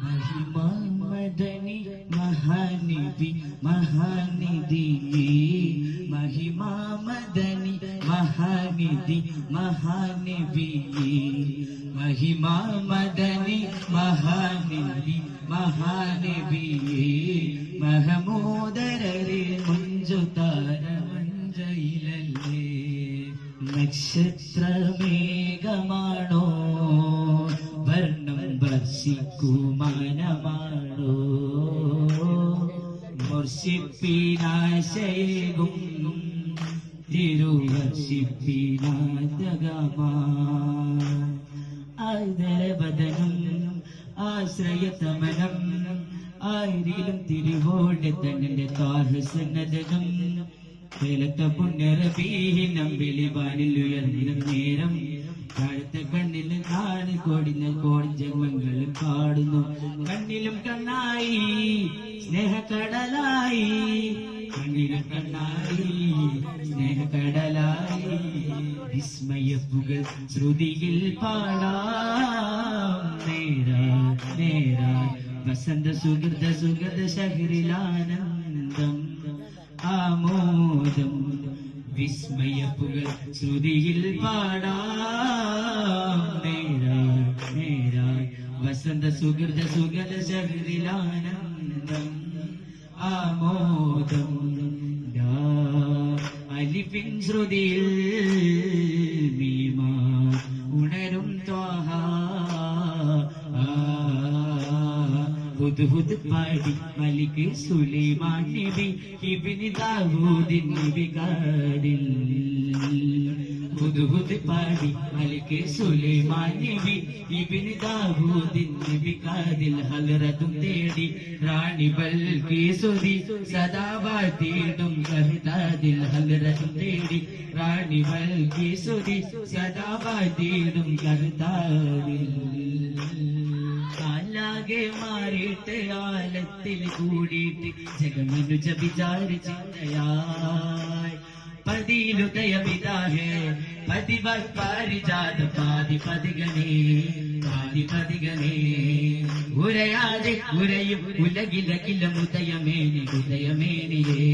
महिमा मदनी महानिधि महानिधि महिमा मदनी महानिधि महानिधि महिमा मदनी महानिधि महानिधि महमूदरे मंजुतार मंजയിലല്ലേ നക്ഷത്രമേഘമാണോ വർണ്ണം വർഷിക്കുമാനമാണോ വർഷിപ്പിനാശയേകും തിരുവർഷിപ്പിനാതകമാ ആദരവദനം ആശ്രയതമനം ആയിരിലും തിരുവോടെ തന്നെ താഹസന്നദനം കേലത്ത പുണ്യറബീഹിനം വെളിവാനിൽ ഉയർന്ന നേരം താഴത്ത കണ്ണിൽ നാല് കോടി ജന്മങ്ങൾ പാടുന്നു കണ്ണിലും കണ്ണായി സ്നേഹക്കടലായി കണ്ണിലും കണ്ണായി സ്നേഹക്കടലായി വിസ്മയപ്പുകൾ ശ്രുതിയിൽ പാടാം നേരാ നേരാ വസന്ത സുഗന്ധ ശഹരിലാനന്ദം ആമോദം വിസ്മയപ്പുകൾ ശ്രുതിയിൽ പാടാം നേരാ നേരാ വസന്ത സുഗന്ധ ശഹരിലാനന്ദം ആമോദം അലിഫിൻ ശ്രുതിയിൽ മീമാ ഉണരും ത്വാഹ ഹുദ്ഹുദ് പാടി മലിക് സുലൈമാൻ നബി ഇബ്നു ദാവൂദ് നബി കാദിൽ ഹുദ്ഹുദ് പാടി മലിക് സുലൈമാൻ നബി ഇബ്നു ദാവൂദ് നബി കാദിൽ ഹലറതും തേടി റാണി ബൽക്കീസുതി സദാ വാഴ്ത്തിയിടും കഹ്താദിൽ ഹലറതും തേടി റാണി ബൽക്കീസുതി സദാ വാഴ്ത്തിയിടും കഹ്താദിൽ കാലാകെ മാറിയിട്ട് ആലത്തിൽ കൂടിയിട്ട് ജഗമനുജ വിചാരിച്ചിട്ടയായി പതിയിലുദയമിതാഹേ പതിവൽ പാരിജാത പാതിപതികനേ ഉരയാതെ ഉരയും ഉലകിലകില ഉദയമേനിയേ